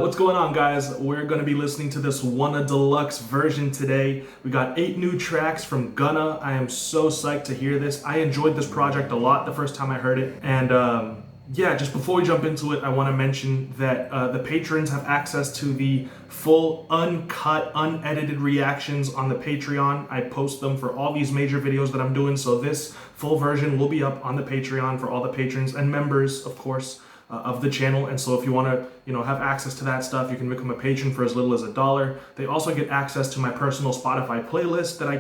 What's going on, guys? We're going to be listening to this Wunna Deluxe version today. We got 8 new tracks from Gunna. I am so psyched to hear this. I enjoyed this project a lot the first time I heard it. And yeah, just before we jump into it, I want to mention that the patrons have access to the full, uncut, unedited reactions on the Patreon. I post them for all these major videos that I'm doing. So this full version will be up on the Patreon for all the patrons and members, of course, of the channel. And so if you want to have access to that stuff, you can become a patron for as little as $1. They also get access to my personal Spotify playlist that I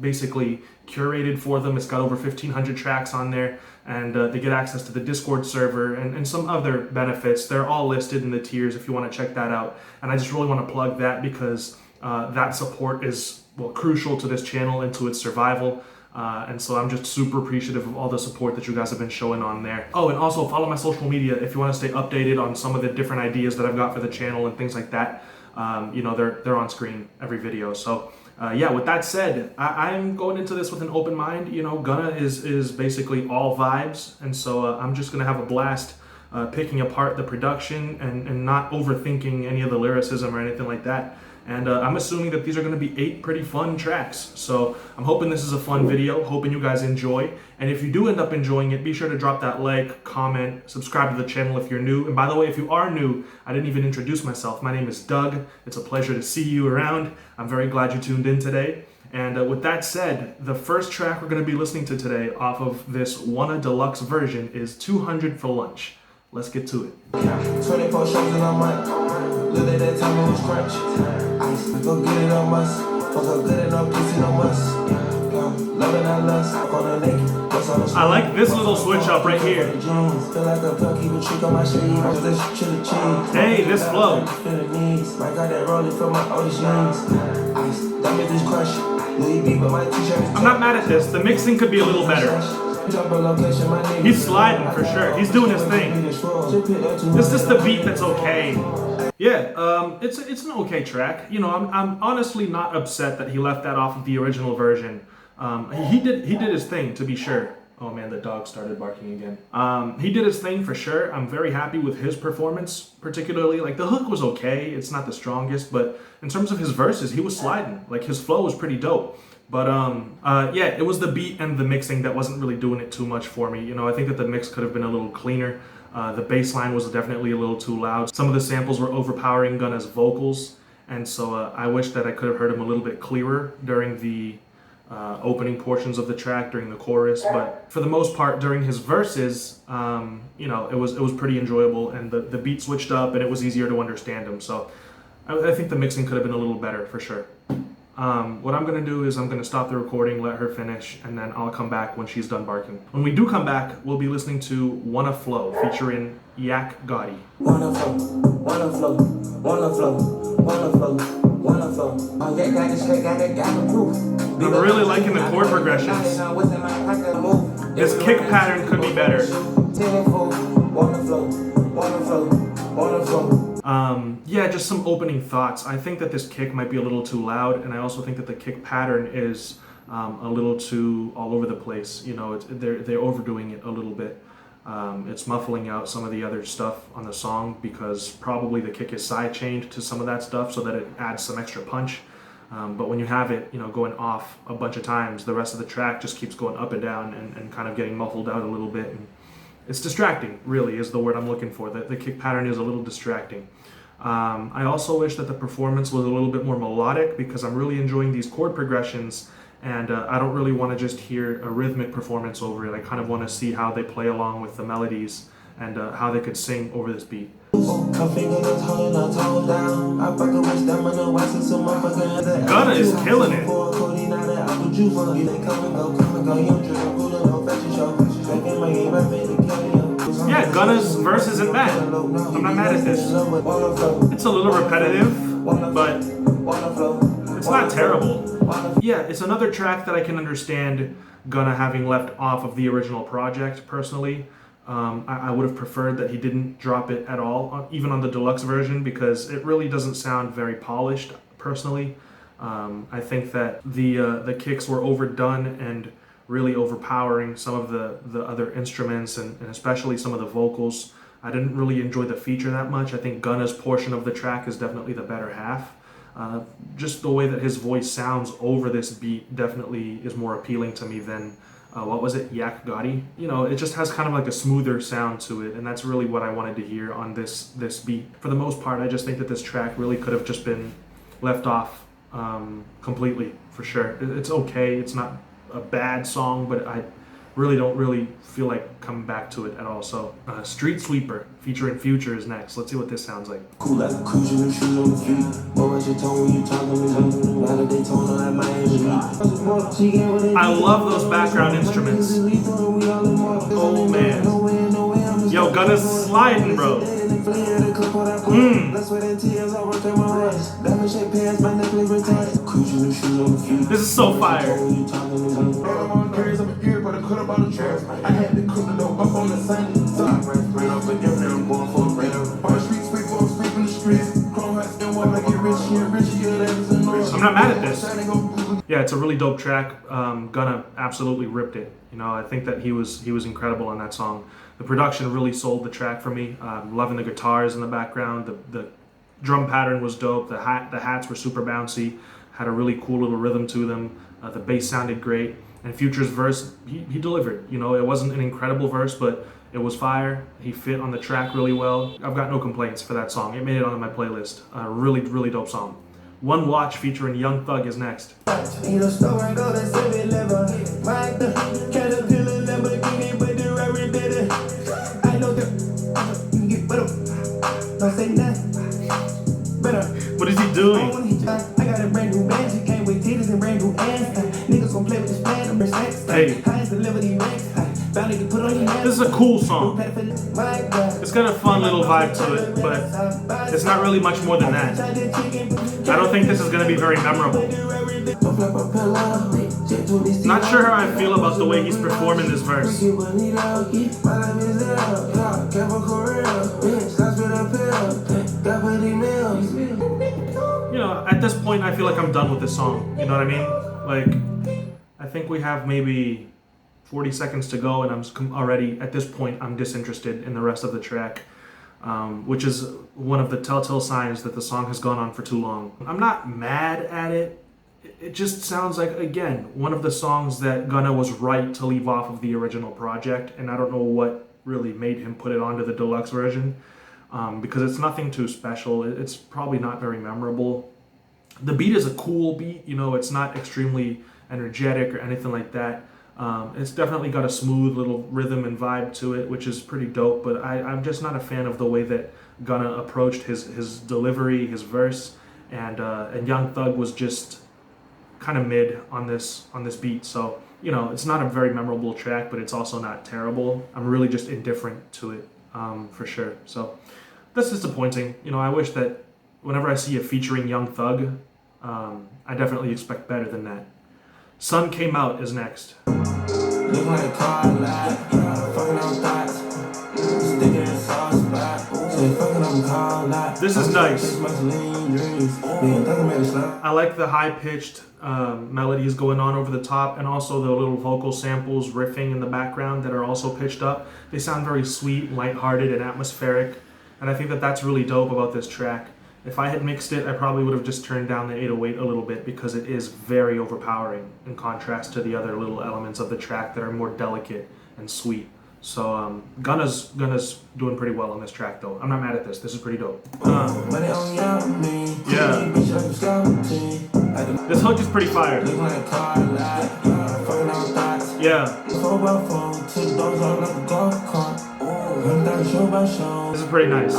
basically curated for them. It's got over 1,500 tracks on there, and they get access to the Discord server and some other benefits. They're all listed in the tiers if you want to check that out. And I just really want to plug that because that support is crucial to this channel and to its survival. And so I'm just super appreciative of all the support that you guys have been showing on there. Oh, and also follow my social media if you want to stay updated on some of the different ideas that I've got for the channel and things like that. They're on screen every video. So yeah, with that said, I'm going into this with an open mind. Gunna is basically all vibes, and so I'm just gonna have a blast picking apart the production and not overthinking any of the lyricism or anything like that. And I'm assuming that these are going to be 8 pretty fun tracks. So I'm hoping this is a fun video, hoping you guys enjoy. And if you do end up enjoying it, be sure to drop that like, comment, subscribe to the channel if you're new. And by the way, if you are new, I didn't even introduce myself. My name is Doug. It's a pleasure to see you around. I'm very glad you tuned in today. And with that said, the first track we're going to be listening to today off of this Wunna Deluxe version is 200 for Lunch. Let's get to it. 24 shows and I'm like, look at that time it was crunch. Ice, go get it on us. Fuck her good enough, pussy no must. Loving that lust, on the neck. I like this little switch up right here. Feel like a pill, keep a trick on my sleeve. This chili cheese. Hey, this flow. I got that rolling from my oldest jeans. Ice, that made this crush. Louis V, but my t-shirt. I'm not mad at this. The mixing could be a little better. He's sliding for sure. He's doing his thing. It's just the beat that's okay. Yeah, it's an okay track. I'm honestly not upset that he left that off of the original version. He did his thing, to be sure. Oh man, the dog started barking again. He did his thing for sure. I'm very happy with his performance, particularly. Like, the hook was okay. It's not the strongest, but in terms of his verses, he was sliding. Like, his flow was pretty dope. But yeah, it was the beat and the mixing that wasn't really doing it too much for me. I think that the mix could have been a little cleaner. The bass line was definitely a little too loud. Some of the samples were overpowering Gunna's vocals, and so I wish that I could have heard him a little bit clearer during the opening portions of the track, during the chorus. But for the most part, during his verses, it was pretty enjoyable, and the beat switched up, and it was easier to understand him. So I think the mixing could have been a little better for sure. What I'm going to do is I'm going to stop the recording, let her finish, and then I'll come back when she's done barking. When we do come back, we'll be listening to Wanna Flow featuring Yak Gotti. Wanna flow, wanna flow, wanna flow, wanna flow, wanna flow. On that guy, this shit got the proof. I'm really liking the chord progressions. This kick pattern could be better. Wanna flow, wanna flow, wanna flow. Yeah, just some opening thoughts. I think that this kick might be a little too loud, and I also think that the kick pattern is a little too all over the place. They're overdoing it a little bit. It's muffling out some of the other stuff on the song because probably the kick is side chained to some of that stuff so that it adds some extra punch. But when you have it, going off a bunch of times, the rest of the track just keeps going up and down and kind of getting muffled out a little bit. And it's distracting, really, is the word I'm looking for. The kick pattern is a little distracting. I also wish that the performance was a little bit more melodic because I'm really enjoying these chord progressions, and I don't really want to just hear a rhythmic performance over it. I kind of want to see how they play along with the melodies and how they could sing over this beat. Gunna is killing it. Yeah, Gunna's verse isn't bad. I'm not mad at this. It's a little repetitive, but it's not terrible. Yeah, it's another track that I can understand Gunna having left off of the original project, personally. I would have preferred that he didn't drop it at all, even on the deluxe version, because it really doesn't sound very polished, personally. I think that the kicks were overdone and really overpowering some of the other instruments and especially some of the vocals. I didn't really enjoy the feature that much. I think Gunna's portion of the track is definitely the better half. Just the way that his voice sounds over this beat definitely is more appealing to me than, what was it, Yak Gotti? You know, it just has kind of like a smoother sound to it, and that's really what I wanted to hear on this beat. For the most part, I just think that this track really could have just been left off completely, for sure. It's okay, it's not a bad song, but I really don't feel like coming back to it at all. So Street Sweeper featuring Future is next. Let's see what this sounds like. Cool like a cruise in the shoes on the feet. More at your tone when you talking to me. Out of Daytona like Miami. I love those background instruments. Oh man. Yo, Gunna's sliding, bro. This is so fire. I had to cook it up on the Sunday. So I ran up and I'm going for a brand. On street, sweep in the streets. Chrome hats and what I get rich here. I'm not mad at this. Yeah, it's a really dope track. Gunna absolutely ripped it. You know, I think that he was incredible on that song. The production really sold the track for me. Loving the guitars in the background. The drum pattern was dope. The hats were super bouncy. Had a really cool little rhythm to them. The bass sounded great. And Future's verse, he delivered. You know, it wasn't an incredible verse, but it was fire. He fit on the track really well. I've got no complaints for that song. It made it onto my playlist. Really, really dope song. One Watch featuring Young Thug is next. What is he doing? I got a brand new band, she came with titties and brand new ass. Niggas gon' play with this plan, I'm sex. Hey. This is a cool song. It's got a fun little vibe to it, but it's not really much more than that. I don't think this is gonna be very memorable. Not sure how I feel about the way he's performing this verse. You know, at this point, I feel like I'm done with this song. You know what I mean? Like, I think we have maybe 40 seconds to go, and I'm already, at this point, I'm disinterested in the rest of the track, which is one of the telltale signs that the song has gone on for too long. I'm not mad at it. It just sounds like, again, one of the songs that Gunna was right to leave off of the original project, and I don't know what really made him put it onto the deluxe version, because it's nothing too special. It's probably not very memorable. The beat is a cool beat, you know, it's not extremely energetic or anything like that. It's definitely got a smooth little rhythm and vibe to it, which is pretty dope, but I'm just not a fan of the way that Gunna approached his delivery, his verse, and Young Thug was just kind of mid on this beat. So, you know, it's not a very memorable track, but it's also not terrible. I'm really just indifferent to it, for sure. So that's disappointing. You know, I wish that whenever I see it featuring Young Thug, I definitely expect better than that. Sun Came Out is next. Look like a car lot, fucking on thoughts, sticking in a soft spot, so fucking on car lot. This is nice. I like the high-pitched melodies going on over the top, and also the little vocal samples riffing in the background that are also pitched up. They sound very sweet, lighthearted, and atmospheric, and I think that that's really dope about this track. If I had mixed it, I probably would have just turned down the 808 a little bit, because it is very overpowering in contrast to the other little elements of the track that are more delicate and sweet. So Gunna's doing pretty well on this track, though. I'm not mad at this. This is pretty dope. Yeah. This hook is pretty fire. Yeah. This is pretty nice.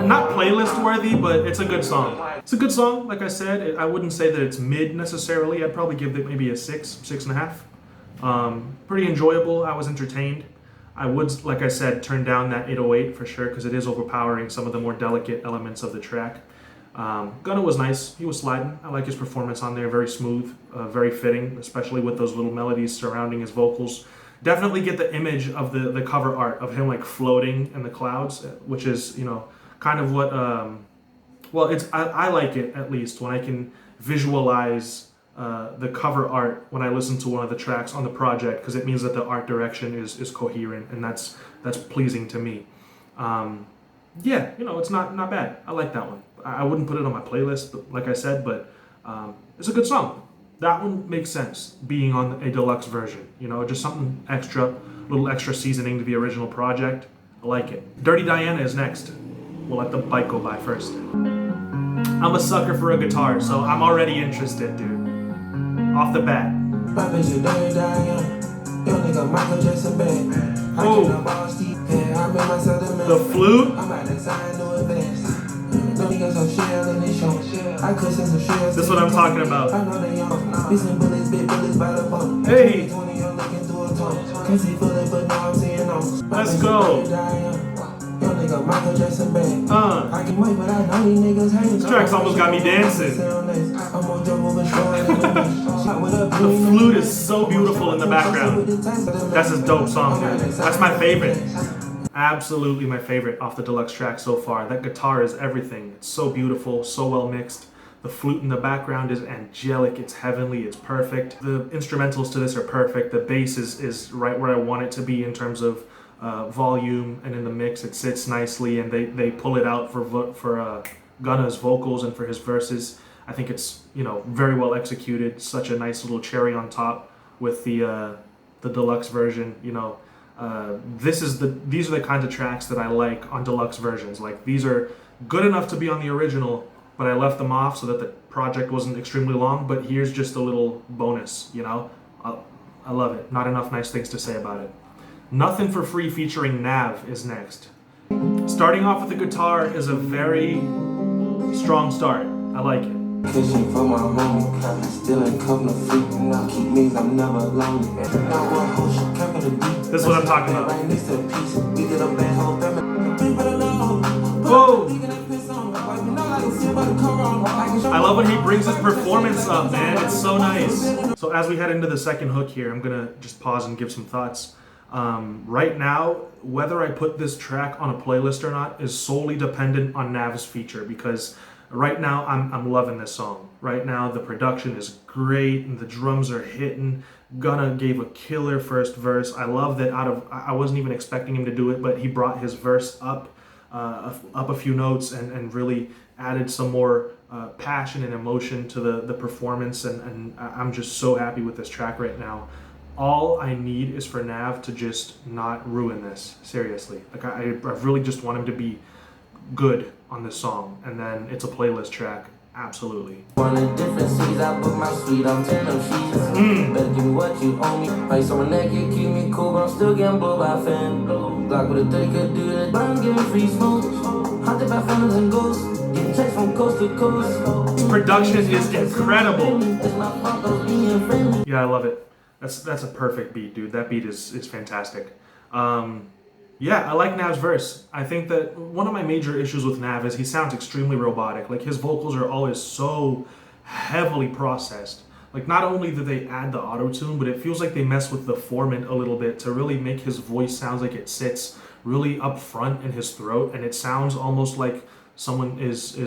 Not playlist worthy, but it's a good song. It's a good song, like I said. I wouldn't say that it's mid necessarily. I'd probably give it maybe a 6.5. Pretty enjoyable. I was entertained. I would, like I said, turn down that 808 for sure, because it is overpowering some of the more delicate elements of the track. Gunna was nice. He was sliding. I like his performance on there. Very smooth, very fitting, especially with those little melodies surrounding his vocals. Definitely get the image of the cover art of him like floating in the clouds, which is, you know, kind of what, well, I like it, at least, when I can visualize the cover art when I listen to one of the tracks on the project, because it means that the art direction is coherent, and that's pleasing to me. Yeah, it's not bad. I like that one. I wouldn't put it on my playlist, but like I said, but it's a good song. That one makes sense being on a deluxe version. Just something extra, a little extra seasoning to the original project. I like it. Dirty Diana is next. We'll let the bike go by first. I'm a sucker for a guitar, so I'm already interested, dude. Off the bat. Oh, the flute. This is what I'm talking about. Hey, let's go. This track's almost got me dancing. The flute is so beautiful in the background. That's a dope song, dude. That's my favorite. Absolutely my favorite off the deluxe track so far. That guitar is everything. It's so beautiful, so well mixed. The flute in the background is angelic, it's heavenly, it's perfect. The instrumentals to this are perfect. The bass is right where I want it to be in terms of volume, and in the mix it sits nicely, and they pull it out for Gunna's vocals and for his verses. I think it's very well executed. Such a nice little cherry on top with the deluxe version. These are the kinds of tracks that I like on deluxe versions. Like, these are good enough to be on the original, but I left them off so that the project wasn't extremely long. But here's just a little bonus. I love it. Not enough nice things to say about it. Nothing for Free featuring Nav is next. Starting off with the guitar is a very strong start. I like it. Fishing for my homie, still in company freak, now keep me, I'm never lonely. This is what I'm talking about. Whoa! I love when he brings his performance up, man. It's so nice. So as we head into the second hook here, I'm gonna just pause and give some thoughts. Right now, whether I put this track on a playlist or not is solely dependent on Nav's feature, because right now I'm loving this song. Right now the production is great and the drums are hitting. Gunna gave a killer first verse. I love that I wasn't even expecting him to do it, but he brought his verse up a few notes and really added some more passion and emotion to the performance, and I'm just so happy with this track right now. All I need is for Nav to just not ruin this, seriously. Like, I really just want him to be good on this song, and then it's a playlist track. Absolutely. One in different cities, I book my suite, I'm 10 of sheets. Better give me what you owe me. Face on my neck, you keep me cool, but I'm still getting blown by a fan. Glock with a 30 could do that, but I'm giving free smoke. Haunted by phantoms and ghosts, getting checks from coast to coast. This production is incredible. Yeah, I love it. That's a perfect beat, dude. That beat is fantastic. Yeah, I like Nav's verse. I think that one of my major issues with Nav is he sounds extremely robotic. Like, his vocals are always so heavily processed. Like, not only do they add the auto-tune, but it feels like they mess with the formant a little bit to really make his voice sound like it sits really up front in his throat, and it sounds almost like someone is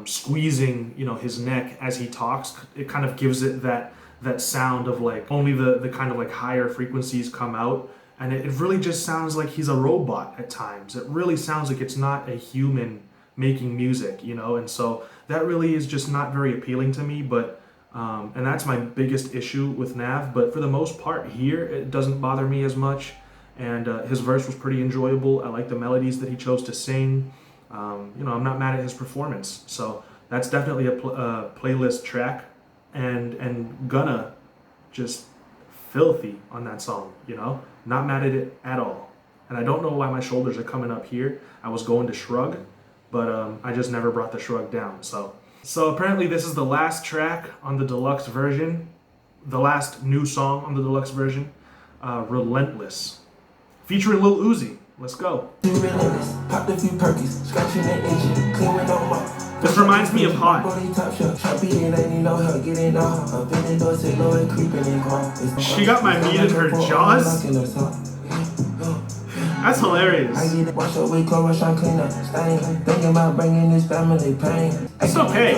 squeezing, his neck as he talks. It kind of gives it that sound of like only the kind of like higher frequencies come out. And it really just sounds like he's a robot at times. It really sounds like it's not a human making music, and so that really is just not very appealing to me. But and that's my biggest issue with Nav. But for the most part here, it doesn't bother me as much. And his verse was pretty enjoyable. I like the melodies that he chose to sing. I'm not mad at his performance. So that's definitely a playlist track. And Gunna just filthy on that song, not mad at it at all. And I don't know why my shoulders are coming up here. I was going to shrug, but I just never brought the shrug down. So apparently this is the last track on the deluxe version, the last new song on the deluxe version, Relentless, featuring Lil Uzi. Let's go. This reminds me of Hot. She got my meat in her jaws? That's hilarious. It's okay.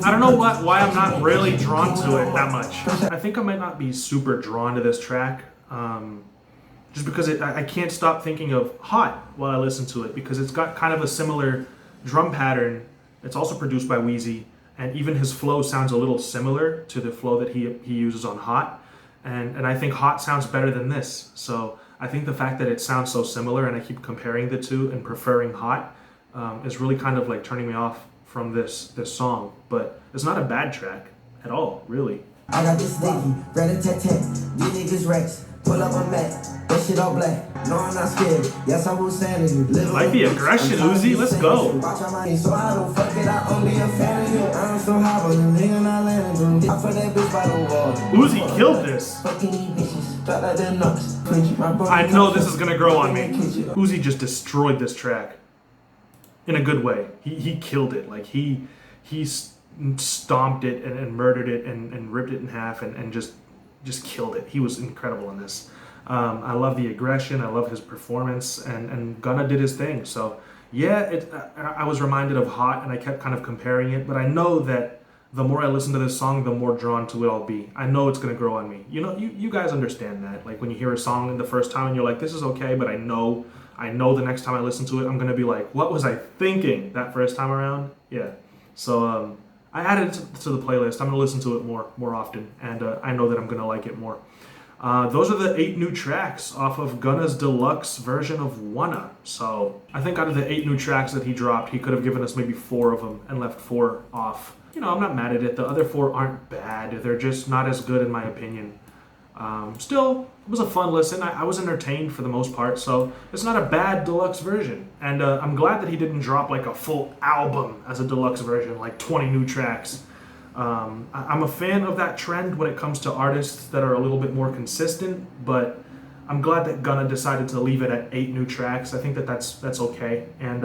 I don't know why I'm not really drawn to it that much. I think I might not be super drawn to this track, just because I can't stop thinking of Hot while I listen to it, because it's got kind of a similar drum pattern. It's also produced by Wheezy, and even his flow sounds a little similar to the flow that he uses on Hot, and I think Hot sounds better than this. So I think the fact that it sounds so similar and I keep comparing the two and preferring Hot is really kind of like turning me off from this song. But it's not a bad track at all, really. I got this nigga, rat-a-tat-tat, these niggas rats, pull up a mat, that shit all black, no I'm not scared, yes I will stand in you. Like the aggression, Uzi, let's go. Watch out my so I don't fuck it, I only a fan of you, I'm so high, but the nigga not landing, I put that bitch by the wall. Uzi killed this. Fucking these bitches, drop like the nuts, I know this is gonna grow on me. Uzi just destroyed this track. In a good way. He killed it. Like he stomped it and murdered it and ripped it in half and just killed it. He was incredible in this. I love the aggression. I love his performance, and Gunna did his thing. So yeah, I was reminded of Hot, and I kept kind of comparing it. But I know that the more I listen to this song, the more drawn to it I'll be. I know it's gonna grow on me. You know, you guys understand that. Like when you hear a song the first time and you're like, this is okay, but I know the next time I listen to it, I'm gonna be like, what was I thinking that first time around? Yeah. So I added it to the playlist. I'm gonna listen to it more often, and I know that I'm gonna like it more. Those are the 8 new tracks off of Gunna's deluxe version of Wunna. So I think out of the 8 new tracks that he dropped, he could have given us maybe 4 of them and left 4 off. You know, I'm not mad at it. The other 4 aren't bad. They're just not as good in my opinion. Still, it was a fun listen. I was entertained for the most part, so it's not a bad deluxe version. And I'm glad that he didn't drop like a full album as a deluxe version, like 20 new tracks. I'm a fan of that trend when it comes to artists that are a little bit more consistent, but I'm glad that Gunna decided to leave it at 8 new tracks. I think that's okay. And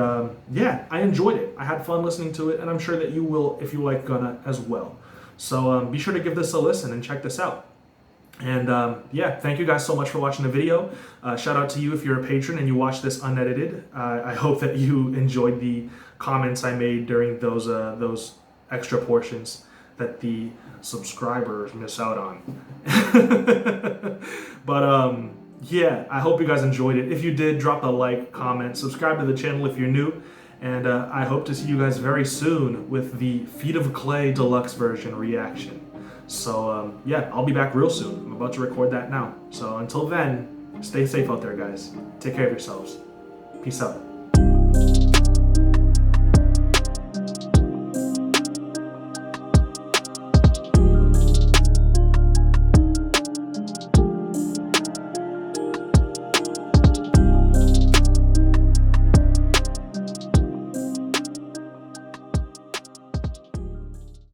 yeah, I enjoyed it. I had fun listening to it, and I'm sure that you will if you like Gunna as well. So be sure to give this a listen and check this out. And yeah, thank you guys so much for watching the video. Shout out to you if you're a patron and you watch this unedited. I hope that you enjoyed the comments I made during those extra portions that the subscribers miss out on. But yeah, I hope you guys enjoyed it. If you did, drop a like, comment, subscribe to the channel if you're new. And I hope to see you guys very soon with the Feet of Clay deluxe version reaction. So yeah, I'll be back real soon. I'm about to record that now. So until then, stay safe out there, guys. Take care of yourselves. Peace out.